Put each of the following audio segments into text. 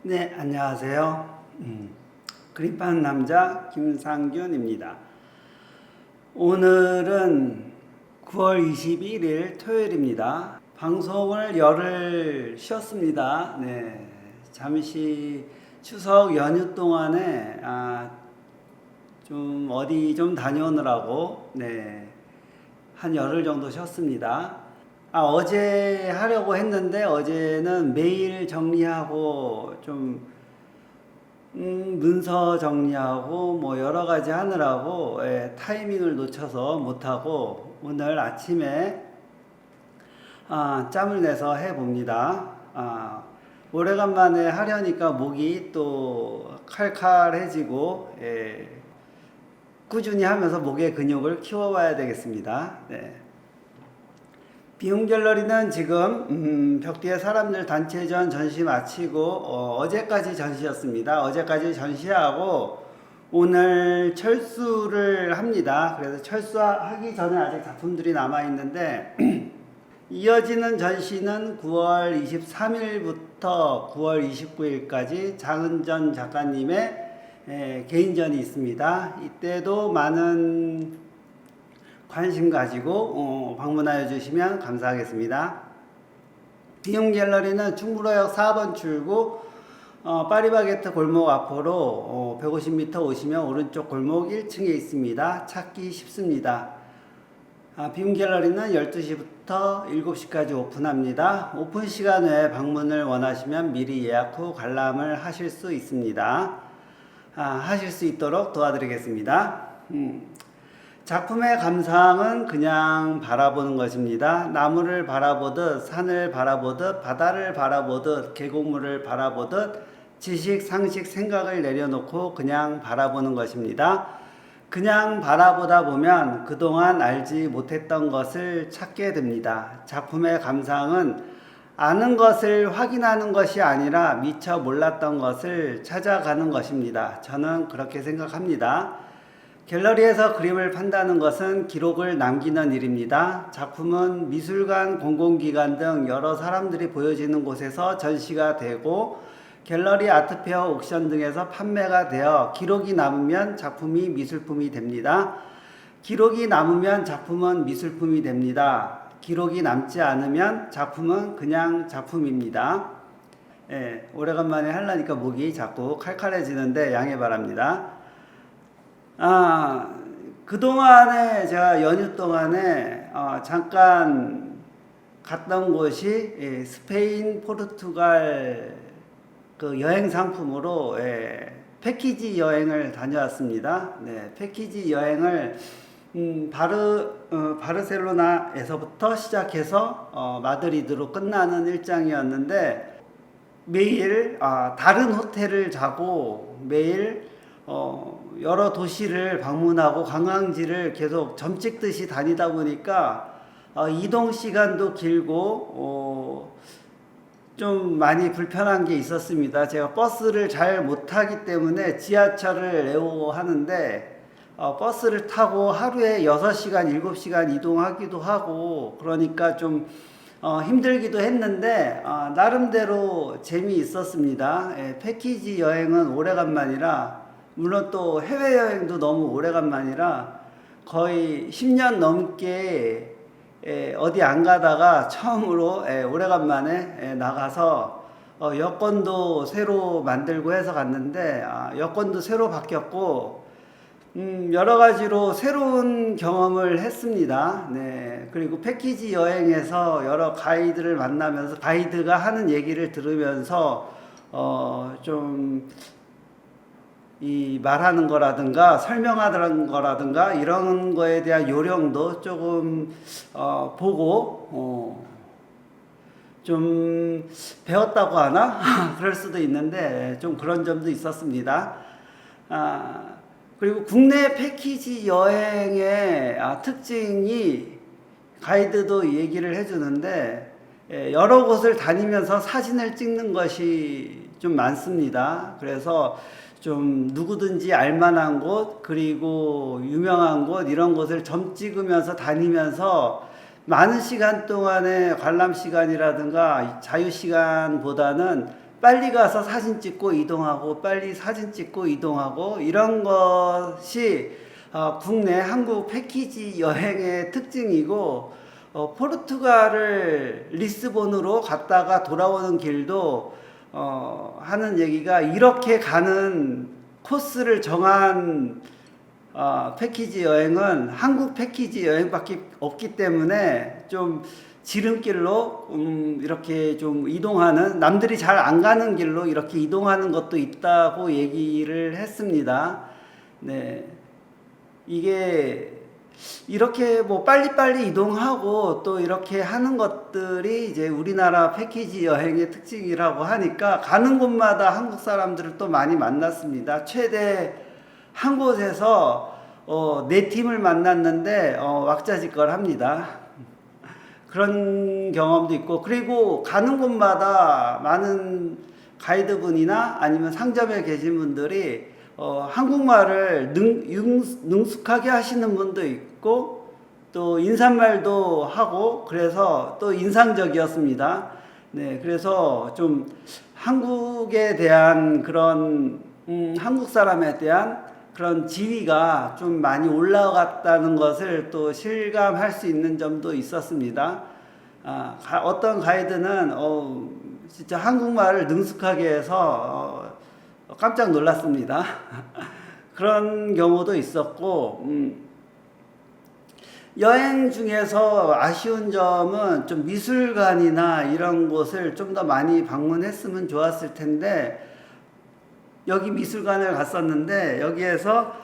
네, 안녕하세요. 그립한 남자 김상균입니다. 오늘은 9월 21일 토요일입니다. 방송을 열흘 쉬었습니다. 네, 잠시 추석 연휴 동안에 좀 어디 좀 다녀오느라고 한 열흘 정도 쉬었습니다. 어제 하려고 했는데 어제는 메일 정리하고 좀 문서 정리하고 뭐 여러 가지 하느라고 타이밍을 놓쳐서 못하고 오늘 아침에 짬을 내서 해봅니다. 오래간만에 하려니까 목이 또 칼칼해지고 꾸준히 하면서 목의 근육을 키워봐야 되겠습니다. 네. 비움 갤러리는 지금 벽 뒤에 사람들 단체전 전시 마치고 어제까지 전시였습니다. 어제까지 전시하고 오늘 철수를 합니다. 그래서 철수하기 전에 아직 작품들이 남아 있는데 이어지는 전시는 9월 23일부터 9월 29일까지 장은전 작가님의 개인전이 있습니다. 이때도 많은 관심 가지고 방문하여 주시면 감사하겠습니다. 비움 갤러리는 충무로역 4번 출구 파리바게트 골목 앞으로 150m 오시면 오른쪽 골목 1층에 있습니다. 찾기 쉽습니다. 비움 갤러리는 12시부터 7시까지 오픈합니다. 오픈 시간 외에 방문을 원하시면 미리 예약 후 관람을 하실 수 있습니다. 하실 수 있도록 도와드리겠습니다. 작품의 감상은 그냥 바라보는 것입니다. 나무를 바라보듯 산을 바라보듯 바다를 바라보듯 계곡물을 바라보듯 지식, 상식, 생각을 내려놓고 그냥 바라보는 것입니다. 그냥 바라보다 보면 그동안 알지 못했던 것을 찾게 됩니다. 작품의 감상은 아는 것을 확인하는 것이 아니라 미처 몰랐던 것을 찾아가는 것입니다. 저는 그렇게 생각합니다. 갤러리에서 그림을 판다는 것은 기록을 남기는 일입니다. 작품은 미술관, 공공기관 등 여러 사람들이 보여지는 곳에서 전시가 되고 갤러리, 아트페어, 옥션 등에서 판매가 되어 기록이 남으면 작품이 미술품이 됩니다. 기록이 남으면 작품은 미술품이 됩니다. 기록이 남지 않으면 작품은 그냥 작품입니다. 오래간만에 하려니까 목이 자꾸 칼칼해지는데 양해 바랍니다. 그동안에 제가 연휴 동안에 잠깐 갔던 곳이 스페인, 포르투갈 그 여행 상품으로 패키지 여행을 다녀왔습니다. 네, 패키지 여행을 바르셀로나에서부터 시작해서 마드리드로 끝나는 일정이었는데 매일 다른 호텔을 자고 매일 여러 도시를 방문하고 관광지를 계속 점 찍듯이 다니다 보니까 이동 시간도 길고 좀 많이 불편한 게 있었습니다. 제가 버스를 잘 못 타기 때문에 지하철을 애호하는데 버스를 타고 하루에 6시간, 7시간 이동하기도 하고 그러니까 좀 힘들기도 했는데 나름대로 재미있었습니다. 패키지 여행은 오래간만이라 물론 또 해외여행도 너무 오래간만이라 거의 10년 넘게 어디 안 가다가 처음으로 오래간만에 나가서 여권도 새로 만들고 해서 갔는데 여권도 새로 바뀌었고 여러 가지로 새로운 경험을 했습니다. 네. 그리고 패키지 여행에서 여러 가이드를 만나면서 가이드가 하는 얘기를 들으면서 좀 이 말하는 거라든가 설명하는 거라든가 이런 거에 대한 요령도 조금 보고 좀 배웠다고 하나? 그럴 수도 있는데 좀 그런 점도 있었습니다. 그리고 국내 패키지 여행의 특징이 가이드도 얘기를 해주는데 여러 곳을 다니면서 사진을 찍는 것이 좀 많습니다. 그래서 좀 누구든지 알만한 곳 그리고 유명한 곳 이런 곳을 점 찍으면서 다니면서 많은 시간 동안의 관람 시간이라든가 자유 시간보다는 빨리 가서 사진 찍고 이동하고 빨리 사진 찍고 이동하고 이런 것이 국내 한국 패키지 여행의 특징이고 포르투갈을 리스본으로 갔다가 돌아오는 길도 하는 얘기가 이렇게 가는 코스를 정한 패키지 여행은 한국 패키지 여행밖에 없기 때문에 좀 지름길로 이렇게 좀 이동하는 남들이 잘 안 가는 길로 이렇게 이동하는 것도 있다고 얘기를 했습니다. 네. 이게 이렇게 뭐 빨리빨리 이동하고 또 이렇게 하는 것들이 이제 우리나라 패키지 여행의 특징이라고 하니까 가는 곳마다 한국 사람들을 또 많이 만났습니다. 최대 한 곳에서 네 팀을 만났는데 왁자지껄합니다. 그런 경험도 있고, 그리고 가는 곳마다 많은 가이드분이나 아니면 상점에 계신 분들이 한국말을 능숙하게 하시는 분도 있고 또 인사말도 하고 그래서 또 인상적이었습니다. 네, 그래서 좀 한국에 대한 그런 한국 사람에 대한 그런 지위가 좀 많이 올라갔다는 것을 또 실감할 수 있는 점도 있었습니다. 어떤 가이드는 진짜 한국말을 능숙하게 해서 깜짝 놀랐습니다. 그런 경우도 있었고, 여행 중에서 아쉬운 점은 좀 미술관이나 이런 곳을 좀 더 많이 방문했으면 좋았을 텐데, 여기 미술관을 갔었는데 여기에서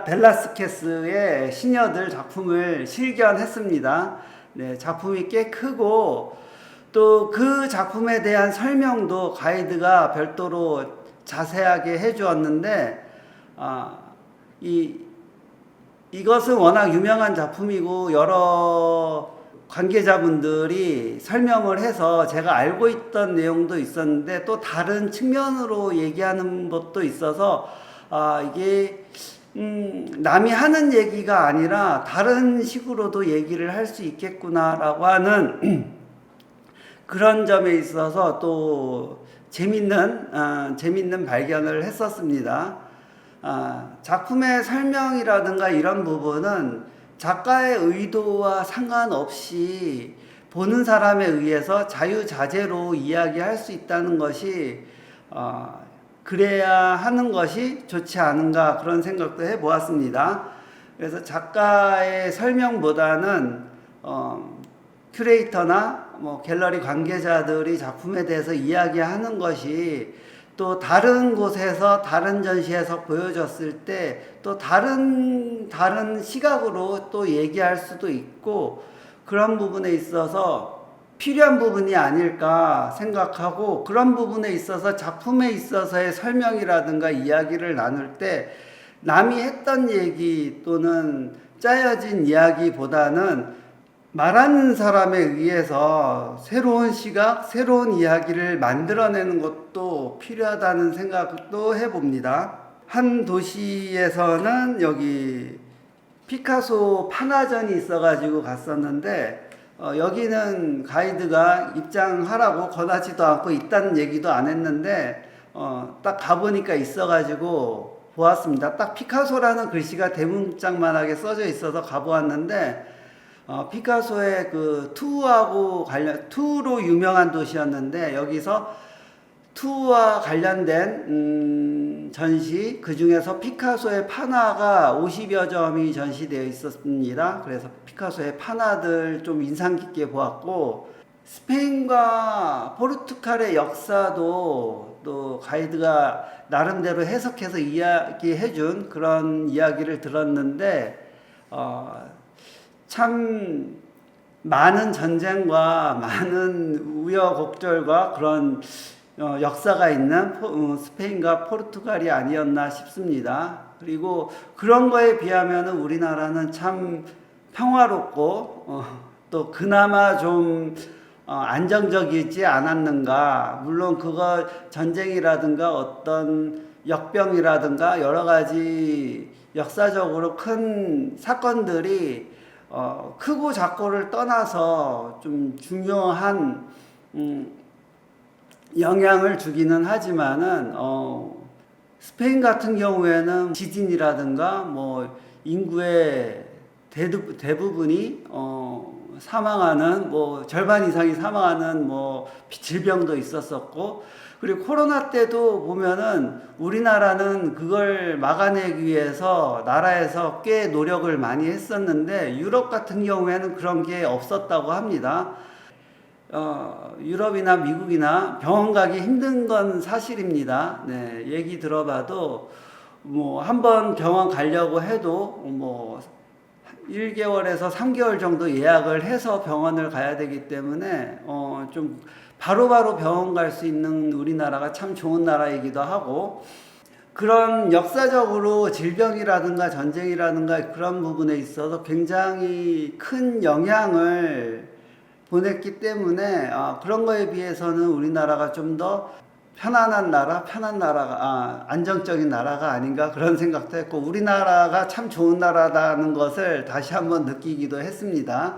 벨라스케스의 시녀들 작품을 실견했습니다. 네, 작품이 꽤 크고 또 그 작품에 대한 설명도 가이드가 별도로 자세하게 해주었는데 이것은 워낙 유명한 작품이고 여러 관계자분들이 설명을 해서 제가 알고 있던 내용도 있었는데 또 다른 측면으로 얘기하는 것도 있어서 이게 남이 하는 얘기가 아니라 다른 식으로도 얘기를 할 수 있겠구나라고 하는 그런 점에 있어서 또 재밌는 발견을 했었습니다. 작품의 설명이라든가 이런 부분은 작가의 의도와 상관없이 보는 사람에 의해서 자유자재로 이야기할 수 있다는 것이 그래야 하는 것이 좋지 않은가 그런 생각도 해보았습니다. 그래서 작가의 설명보다는 큐레이터나 갤러리 관계자들이 작품에 대해서 이야기하는 것이 또 다른 곳에서 다른 전시에서 보여줬을 때 또 다른 시각으로 또 얘기할 수도 있고 그런 부분에 있어서 필요한 부분이 아닐까 생각하고 그런 부분에 있어서 작품에 있어서의 설명이라든가 이야기를 나눌 때 남이 했던 얘기 또는 짜여진 이야기보다는 말하는 사람에 의해서 새로운 시각, 새로운 이야기를 만들어내는 것도 필요하다는 생각도 해봅니다. 한 도시에서는 여기 피카소 판화전이 있어가지고 갔었는데 여기는 가이드가 입장하라고 권하지도 않고 있다는 얘기도 안 했는데 딱 가보니까 있어가지고 보았습니다. 딱 피카소라는 글씨가 대문짝만하게 써져 있어서 가보았는데 피카소의 그 투로 유명한 도시였는데 여기서 투와 관련된 전시 그 중에서 피카소의 판화가 50여 점이 전시되어 있었습니다. 그래서 피카소의 판화들 좀 인상 깊게 보았고 스페인과 포르투갈의 역사도 또 가이드가 나름대로 해석해서 이야기해준 그런 이야기를 들었는데 참 많은 전쟁과 많은 우여곡절과 그런 역사가 있는 스페인과 포르투갈이 아니었나 싶습니다. 그리고 그런 거에 비하면 우리나라는 참 평화롭고 또 그나마 좀 안정적이지 않았는가. 물론 그거 전쟁이라든가 어떤 역병이라든가 여러 가지 역사적으로 큰 사건들이 크고 작고를 떠나서 좀 중요한 영향을 주기는 하지만은 스페인 같은 경우에는 지진이라든가 뭐 인구의 대부분이 사망하는 뭐 절반 이상이 사망하는 뭐 질병도 있었었고, 그리고 코로나 때도 보면은 우리나라는 그걸 막아내기 위해서 나라에서 꽤 노력을 많이 했었는데 유럽 같은 경우에는 그런 게 없었다고 합니다. 유럽이나 미국이나 병원 가기 힘든 건 사실입니다. 네, 얘기 들어봐도 뭐 한번 병원 가려고 해도 뭐 1개월에서 3개월 정도 예약을 해서 병원을 가야 되기 때문에 좀 바로바로 병원 갈 수 있는 우리나라가 참 좋은 나라이기도 하고, 그런 역사적으로 질병이라든가 전쟁이라든가 그런 부분에 있어서 굉장히 큰 영향을 보냈기 때문에 그런 거에 비해서는 우리나라가 좀 더 편안한 나라가 안정적인 나라가 아닌가 그런 생각도 했고, 우리나라가 참 좋은 나라다는 것을 다시 한번 느끼기도 했습니다.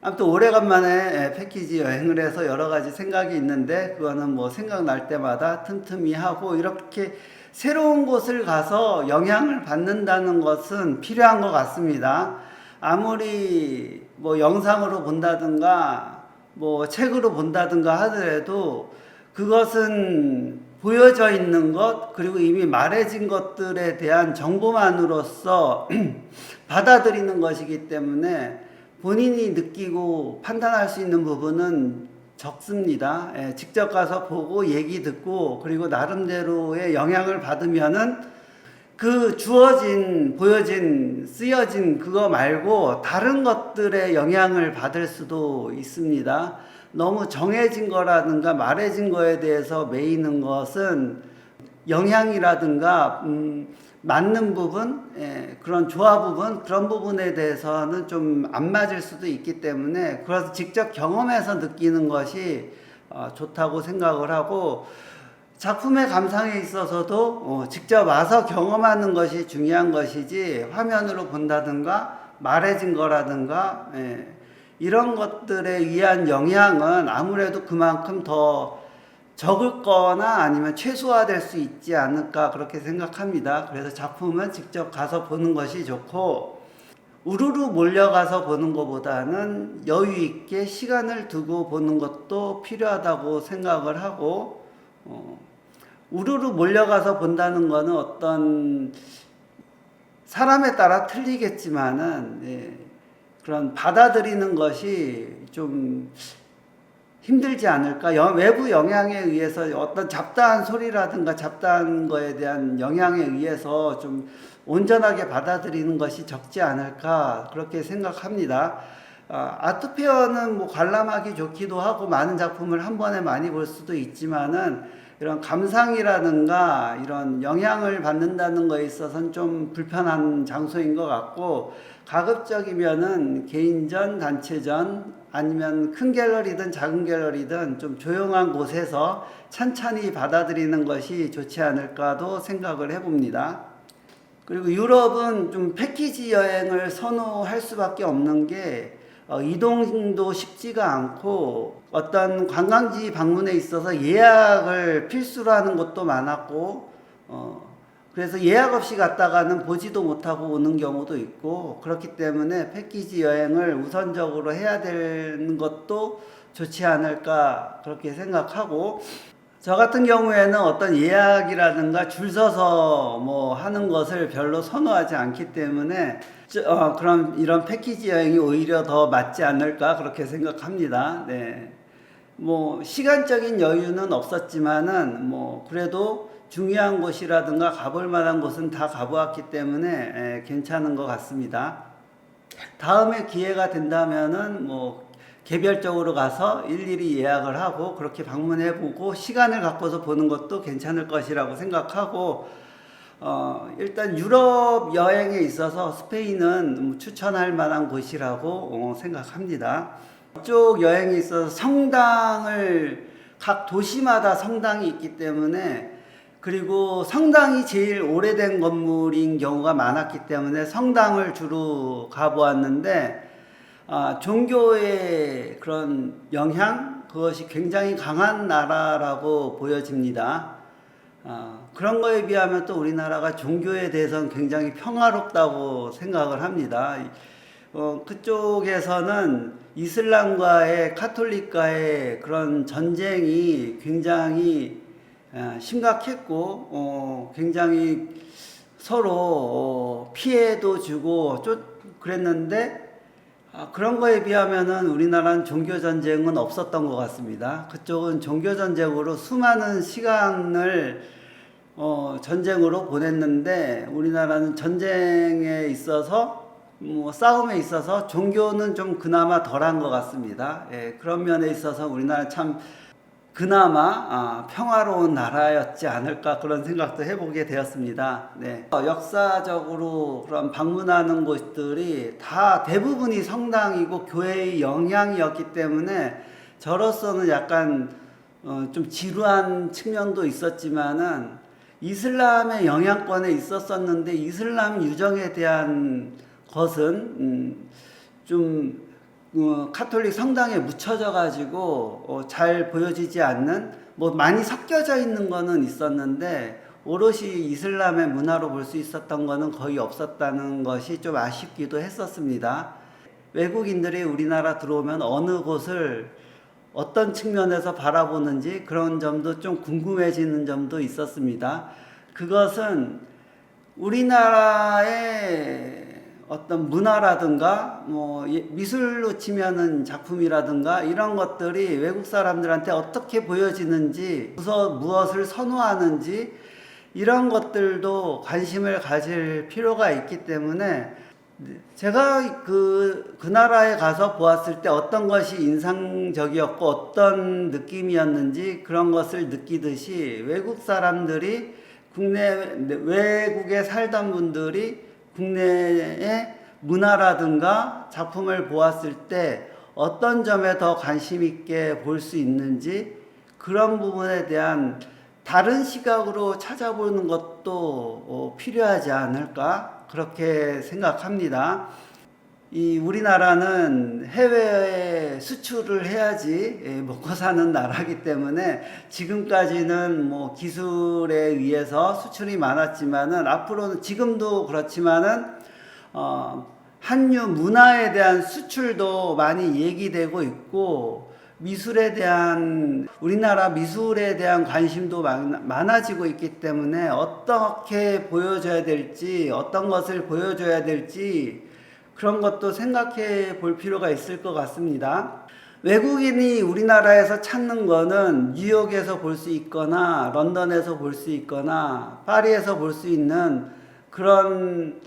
아무튼 오래간만에 패키지 여행을 해서 여러 가지 생각이 있는데, 그거는 뭐 생각날 때마다 틈틈이 하고, 이렇게 새로운 곳을 가서 영향을 받는다는 것은 필요한 것 같습니다. 아무리 뭐 영상으로 본다든가 뭐 책으로 본다든가 하더라도 그것은 보여져 있는 것, 그리고 이미 말해진 것들에 대한 정보만으로서 받아들이는 것이기 때문에 본인이 느끼고 판단할 수 있는 부분은 적습니다. 직접 가서 보고 얘기 듣고 그리고 나름대로의 영향을 받으면은 그 주어진, 보여진, 쓰여진 그거 말고 다른 것들의 영향을 받을 수도 있습니다. 너무 정해진 거라든가 말해진 거에 대해서 매이는 것은 영향이라든가 맞는 부분, 그런 조화 부분, 그런 부분에 대해서는 좀 안 맞을 수도 있기 때문에, 그래서 직접 경험해서 느끼는 것이 좋다고 생각을 하고, 작품의 감상에 있어서도 직접 와서 경험하는 것이 중요한 것이지, 화면으로 본다든가 말해진 거라든가 이런 것들에 의한 영향은 아무래도 그만큼 더 적을 거나 아니면 최소화될 수 있지 않을까 그렇게 생각합니다. 그래서 작품은 직접 가서 보는 것이 좋고, 우르르 몰려가서 보는 것보다는 여유 있게 시간을 두고 보는 것도 필요하다고 생각을 하고, 우르르 몰려가서 본다는 것은 어떤 사람에 따라 틀리겠지만은 그런 받아들이는 것이 좀 힘들지 않을까. 외부 영향에 의해서 어떤 잡다한 소리라든가 잡다한 거에 대한 영향에 의해서 좀 온전하게 받아들이는 것이 적지 않을까 그렇게 생각합니다. 아트페어는 뭐 관람하기 좋기도 하고 많은 작품을 한 번에 많이 볼 수도 있지만은 이런 감상이라든가 이런 영향을 받는다는 거에 있어서는 좀 불편한 장소인 것 같고, 가급적이면은 개인전, 단체전 아니면 큰 갤러리든 작은 갤러리든 좀 조용한 곳에서 천천히 받아들이는 것이 좋지 않을까도 생각을 해봅니다. 그리고 유럽은 좀 패키지 여행을 선호할 수밖에 없는 게 이동도 쉽지가 않고, 어떤 관광지 방문에 있어서 예약을 필수로 하는 곳도 많았고, 그래서 예약 없이 갔다가는 보지도 못하고 오는 경우도 있고, 그렇기 때문에 패키지 여행을 우선적으로 해야 되는 것도 좋지 않을까 그렇게 생각하고, 저 같은 경우에는 어떤 예약이라든가 줄 서서 뭐 하는 것을 별로 선호하지 않기 때문에 그럼 이런 패키지 여행이 오히려 더 맞지 않을까 그렇게 생각합니다. 네. 뭐 시간적인 여유는 없었지만은 뭐 그래도 중요한 곳이라든가 가볼 만한 곳은 다 가보았기 때문에 괜찮은 것 같습니다. 다음에 기회가 된다면은 뭐 개별적으로 가서 일일이 예약을 하고 그렇게 방문해보고 시간을 갖고서 보는 것도 괜찮을 것이라고 생각하고, 일단 유럽 여행에 있어서 스페인은 추천할 만한 곳이라고 생각합니다. 이쪽 여행에 있어서 성당을 각 도시마다 성당이 있기 때문에, 그리고 성당이 제일 오래된 건물인 경우가 많았기 때문에 성당을 주로 가보았는데, 종교의 그런 영향, 그것이 굉장히 강한 나라라고 보여집니다. 그런 거에 비하면 또 우리나라가 종교에 대해서는 굉장히 평화롭다고 생각을 합니다. 그쪽에서는 이슬람과의 카톨릭과의 그런 전쟁이 굉장히 심각했고 굉장히 서로 피해도 주고 그랬는데 그런 거에 비하면은 우리나라는 종교 전쟁은 없었던 것 같습니다. 그쪽은 종교 전쟁으로 수많은 시간을 전쟁으로 보냈는데 우리나라는 전쟁에 있어서 싸움에 있어서 종교는 좀 그나마 덜한 것 같습니다. 예, 그런 면에 있어서 우리나라 참 그나마 평화로운 나라였지 않을까 그런 생각도 해보게 되었습니다. 네. 역사적으로 그런 방문하는 곳들이 다 대부분이 성당이고 교회의 영향이었기 때문에 저로서는 약간 좀 지루한 측면도 있었지만은 이슬람의 영향권에 있었었는데 이슬람 유정에 대한 것은 좀 카톨릭 성당에 묻혀져 가지고 잘 보여지지 않는 많이 섞여져 있는 거는 있었는데 오롯이 이슬람의 문화로 볼 수 있었던 거는 거의 없었다는 것이 좀 아쉽기도 했었습니다. 외국인들이 우리나라 들어오면 어느 곳을 어떤 측면에서 바라보는지 그런 점도 좀 궁금해지는 점도 있었습니다. 그것은 우리나라의 어떤 문화라든가 미술로 치면은 작품이라든가 이런 것들이 외국 사람들한테 어떻게 보여지는지 무엇을 선호하는지 이런 것들도 관심을 가질 필요가 있기 때문에 제가 그 나라에 가서 보았을 때 어떤 것이 인상적이었고 어떤 느낌이었는지 그런 것을 느끼듯이 외국 사람들이 외국에 살던 분들이 국내의 문화라든가 작품을 보았을 때 어떤 점에 더 관심 있게 볼 수 있는지 그런 부분에 대한 다른 시각으로 찾아보는 것도 필요하지 않을까 그렇게 생각합니다. 우리나라는 해외에 수출을 해야지 먹고 사는 나라이기 때문에 지금까지는 기술에 의해서 수출이 많았지만은 앞으로는 지금도 그렇지만은 한류 문화에 대한 수출도 많이 얘기되고 있고 우리나라 미술에 대한 관심도 많아지고 있기 때문에 어떻게 보여줘야 될지 어떤 것을 보여줘야 될지 그런 것도 생각해 볼 필요가 있을 것 같습니다. 외국인이 우리나라에서 찾는 거는 뉴욕에서 볼 수 있거나 런던에서 볼 수 있거나 파리에서 볼 수 있는 그런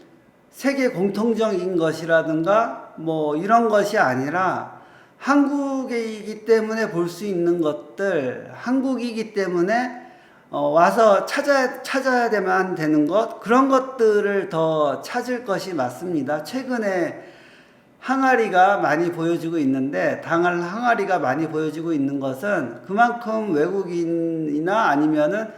세계 공통적인 것이라든가 이런 것이 아니라 한국이기 때문에 볼 수 있는 것들, 한국이기 때문에 와서 찾아야만 되는 것, 그런 것들을 더 찾을 것이 맞습니다. 최근에 항아리가 많이 보여지고 있는데, 항아리가 많이 보여지고 있는 것은 그만큼 외국인이나 아니면은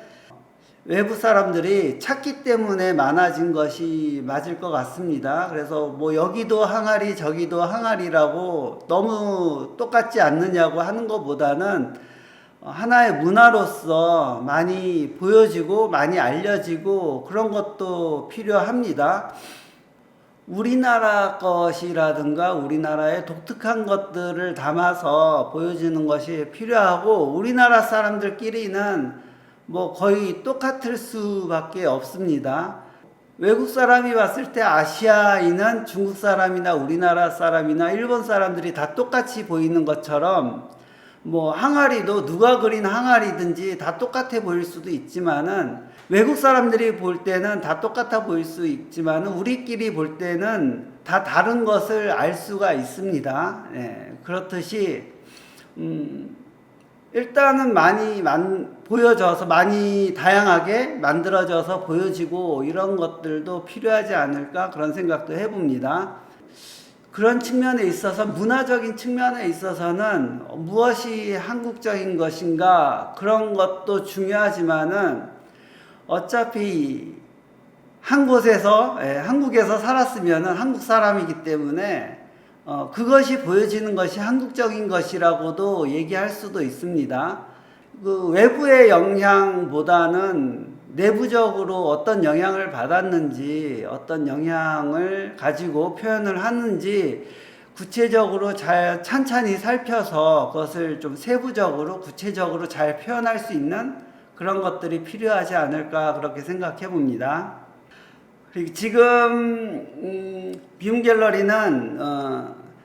외부 사람들이 찾기 때문에 많아진 것이 맞을 것 같습니다. 그래서 여기도 항아리, 저기도 항아리라고 너무 똑같지 않느냐고 하는 것보다는 하나의 문화로서 많이 보여지고 많이 알려지고 그런 것도 필요합니다. 우리나라 것이라든가 우리나라의 독특한 것들을 담아서 보여주는 것이 필요하고 우리나라 사람들끼리는 거의 똑같을 수밖에 없습니다. 외국 사람이 봤을 때 아시아인은 중국 사람이나 우리나라 사람이나 일본 사람들이 다 똑같이 보이는 것처럼 항아리도 누가 그린 항아리든지 다 똑같아 보일 수도 있지만은 외국 사람들이 볼 때는 다 똑같아 보일 수 있지만은 우리끼리 볼 때는 다 다른 것을 알 수가 있습니다. 그렇듯이 일단은 많이 보여져서 많이 다양하게 만들어져서 보여지고 이런 것들도 필요하지 않을까 그런 생각도 해봅니다. 그런 측면에 있어서 문화적인 측면에 있어서는 무엇이 한국적인 것인가 그런 것도 중요하지만은 어차피 한국에서 살았으면은 한국 사람이기 때문에 그것이 보여지는 것이 한국적인 것이라고도 얘기할 수도 있습니다. 그 외부의 영향보다는 내부적으로 어떤 영향을 받았는지, 어떤 영향을 가지고 표현을 하는지 구체적으로 잘 찬찬히 살펴서 그것을 좀 세부적으로 구체적으로 잘 표현할 수 있는 그런 것들이 필요하지 않을까 그렇게 생각해 봅니다. 그리고 지금 비움 갤러리는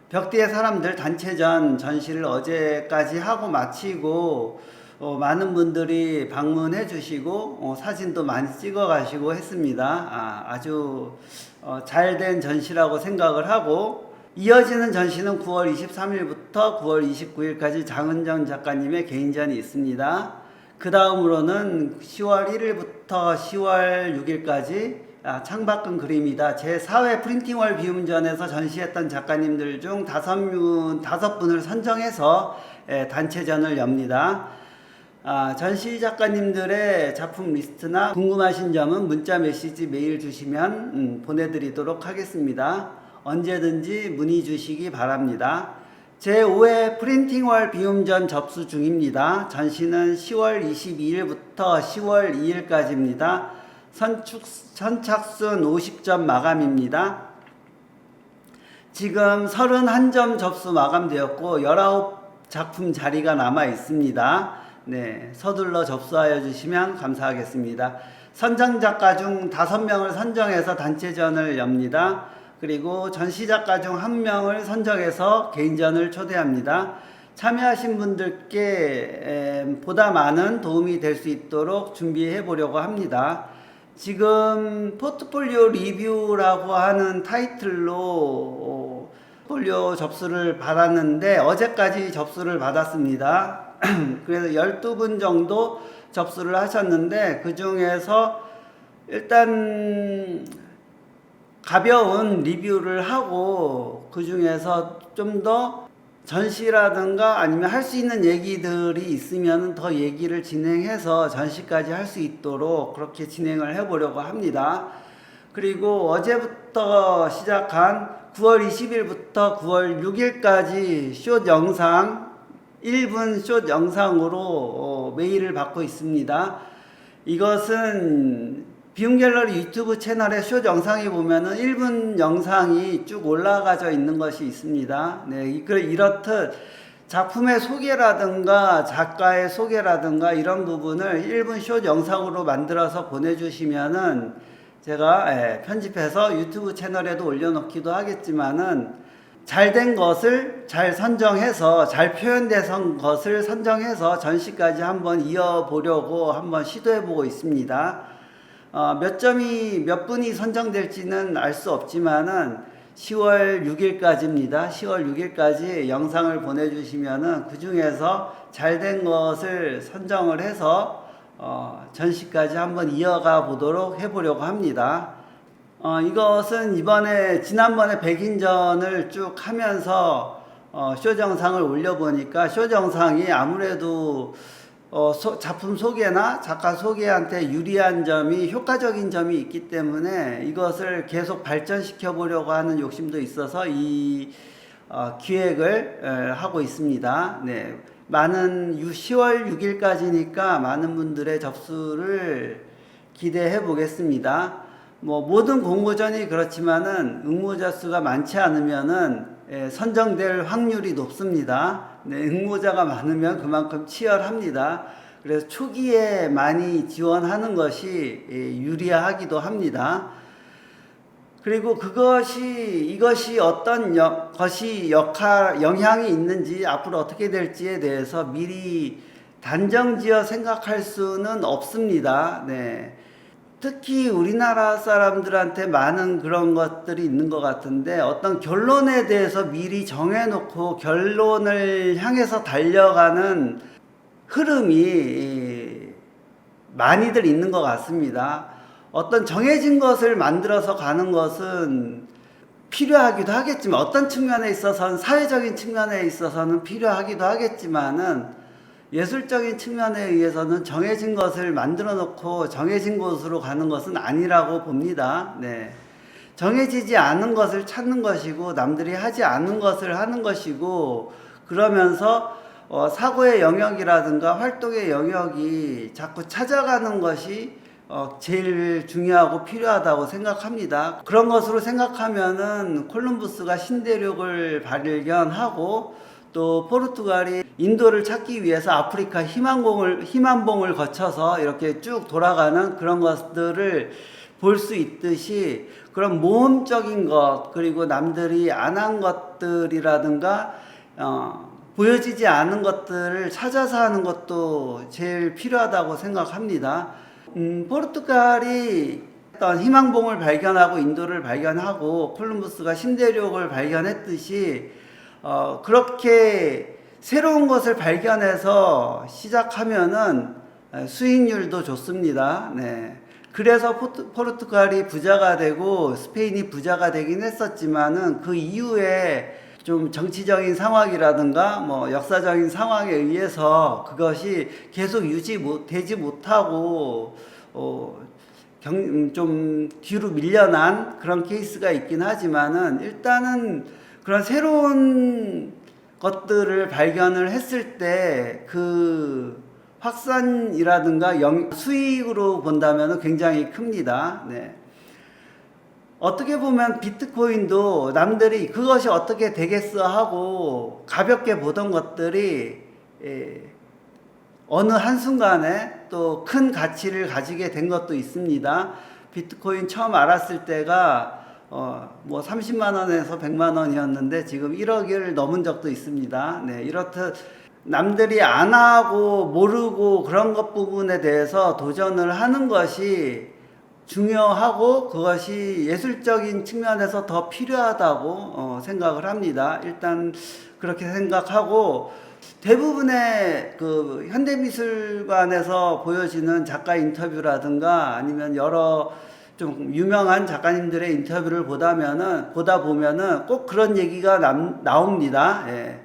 벽뒤의 사람들 단체전 전시를 어제까지 하고 마치고 많은 분들이 방문해 주시고 사진도 많이 찍어 가시고 했습니다. 아주 잘된 전시라고 생각을 하고, 이어지는 전시는 9월 23일부터 9월 29일까지 장은정 작가님의 개인전이 있습니다. 그 다음으로는 10월 1일부터 10월 6일까지 창밖은 그림이다 제4회 프린팅월 비움전에서 전시했던 작가님들 중 5분을 선정해서 단체전을 엽니다. 전시 작가님들의 작품 리스트나 궁금하신 점은 문자 메시지 메일 주시면 보내드리도록 하겠습니다. 언제든지 문의 주시기 바랍니다. 제5회 프린팅월 비움전 접수 중입니다. 전시는 10월 22일부터 10월 2일까지입니다. 선착순 50점 마감입니다. 지금 31점 접수 마감되었고 19작품 자리가 남아 있습니다. 네, 서둘러 접수하여 주시면 감사하겠습니다. 선정 작가 중 5명을 선정해서 단체전을 엽니다. 그리고 전시 작가 중 1명을 선정해서 개인전을 초대합니다. 참여하신 분들께 보다 많은 도움이 될 수 있도록 준비해 보려고 합니다. 지금 포트폴리오 리뷰라고 하는 타이틀로 포트폴리오 접수를 받았는데 어제까지 접수를 받았습니다. 그래서 12분 정도 접수를 하셨는데 그 중에서 일단 가벼운 리뷰를 하고 그 중에서 좀 더 전시라든가 아니면 할 수 있는 얘기들이 있으면 더 얘기를 진행해서 전시까지 할 수 있도록 그렇게 진행을 해 보려고 합니다. 그리고 어제부터 시작한 9월 20일부터 9월 6일까지 숏 영상 1분 숏 영상으로 메일을 받고 있습니다. 이것은 비움 갤러리 유튜브 채널에 숏 영상이 보면은 1분 영상이 쭉 올라가져 있는 것이 있습니다. 네, 이렇듯 작품의 소개라든가 작가의 소개라든가 이런 부분을 1분 숏 영상으로 만들어서 보내주시면은 제가 편집해서 유튜브 채널에도 올려놓기도 하겠지만은 잘된 것을 잘 선정해서 잘 표현된 것을 선정해서 전시까지 한번 이어보려고 한번 시도해보고 있습니다. 몇 분이 선정될지는 알 수 없지만은 10월 6일까지입니다. 10월 6일까지 영상을 보내주시면은 그 중에서 잘된 것을 선정을 해서 전시까지 한번 이어가 보도록 해보려고 합니다. 이것은 지난번에 백인전을 쭉 하면서 숏 영상을 올려보니까 숏 영상이 아무래도 작품 소개나 작가 소개한테 유리한 점이 효과적인 점이 있기 때문에 이것을 계속 발전시켜 보려고 하는 욕심도 있어서 이 기획을 하고 있습니다. 네, 10월 6일까지니까 많은 분들의 접수를 기대해 보겠습니다. 모든 공모전이 그렇지만은 응모자 수가 많지 않으면은 선정될 확률이 높습니다. 네, 응모자가 많으면 그만큼 치열합니다. 그래서 초기에 많이 지원하는 것이 유리하기도 합니다. 그리고 이것이 어떤 영향이 있는지 앞으로 어떻게 될지에 대해서 미리 단정지어 생각할 수는 없습니다. 네. 특히 우리나라 사람들한테 많은 그런 것들이 있는 것 같은데 어떤 결론에 대해서 미리 정해놓고 결론을 향해서 달려가는 흐름이 많이들 있는 것 같습니다. 어떤 정해진 것을 만들어서 가는 것은 필요하기도 하겠지만 어떤 측면에 있어서는 사회적인 측면에 있어서는 필요하기도 하겠지만은 예술적인 측면에 의해서는 정해진 것을 만들어 놓고 정해진 곳으로 가는 것은 아니라고 봅니다. 네. 정해지지 않은 것을 찾는 것이고 남들이 하지 않은 것을 하는 것이고 그러면서 사고의 영역이라든가 활동의 영역이 자꾸 찾아가는 것이 제일 중요하고 필요하다고 생각합니다. 그런 것으로 생각하면은 콜럼버스가 신대륙을 발견하고 또 포르투갈이 인도를 찾기 위해서 아프리카 희망봉을 거쳐서 이렇게 쭉 돌아가는 그런 것들을 볼 수 있듯이 그런 모험적인 것 그리고 남들이 안 한 것들이라든가 보여지지 않은 것들을 찾아서 하는 것도 제일 필요하다고 생각합니다. 포르투갈이 어떤 희망봉을 발견하고 인도를 발견하고 콜럼버스가 신대륙을 발견했듯이 그렇게 새로운 것을 발견해서 시작하면은 수익률도 좋습니다. 네. 그래서 포르투갈이 부자가 되고 스페인이 부자가 되긴 했었지만은 그 이후에 좀 정치적인 상황이라든가 뭐 역사적인 상황에 의해서 그것이 계속 되지 못하고 좀 뒤로 밀려난 그런 케이스가 있긴 하지만은 일단은 그런 새로운 것들을 발견을 했을 때 그 확산이라든가 수익으로 본다면 굉장히 큽니다. 네. 어떻게 보면 비트코인도 남들이 그것이 어떻게 되겠어 하고 가볍게 보던 것들이 어느 한순간에 또 큰 가치를 가지게 된 것도 있습니다. 비트코인 처음 알았을 때가 뭐 30만 원에서 100만 원이었는데 지금 1억을 넘은 적도 있습니다. 네, 이렇듯 남들이 안 하고 모르고 그런 것 부분에 대해서 도전을 하는 것이 중요하고 그것이 예술적인 측면에서 더 필요하다고 생각을 합니다. 일단 그렇게 생각하고 대부분의 그 현대미술관에서 보여지는 작가 인터뷰라든가 아니면 여러 좀 유명한 작가님들의 인터뷰를 보다 보면은 꼭 그런 얘기가 나옵니다. 예.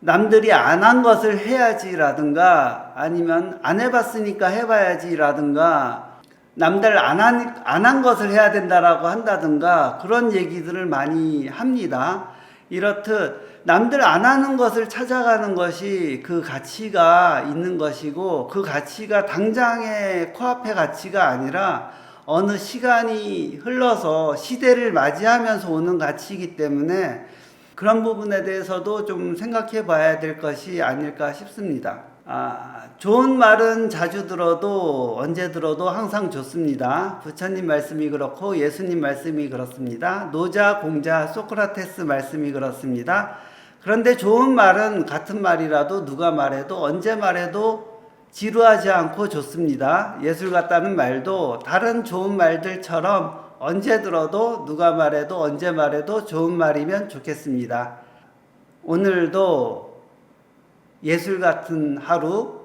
남들이 안 한 것을 해야지라든가 아니면 안 해봤으니까 해봐야지라든가 남들 안 한 것을 해야 된다라고 한다든가 그런 얘기들을 많이 합니다. 이렇듯 남들 안 하는 것을 찾아가는 것이 그 가치가 있는 것이고 그 가치가 당장의 코앞의 가치가 아니라 어느 시간이 흘러서 시대를 맞이하면서 오는 가치이기 때문에 그런 부분에 대해서도 좀 생각해 봐야 될 것이 아닐까 싶습니다. 좋은 말은 자주 들어도 언제 들어도 항상 좋습니다. 부처님 말씀이 그렇고 예수님 말씀이 그렇습니다. 노자, 공자, 소크라테스 말씀이 그렇습니다. 그런데 좋은 말은 같은 말이라도 누가 말해도 언제 말해도 지루하지 않고 좋습니다. 예술 같다는 말도 다른 좋은 말들처럼 언제 들어도 누가 말해도 언제 말해도 좋은 말이면 좋겠습니다. 오늘도 예술 같은 하루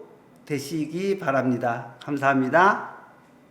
되시기 바랍니다. 감사합니다.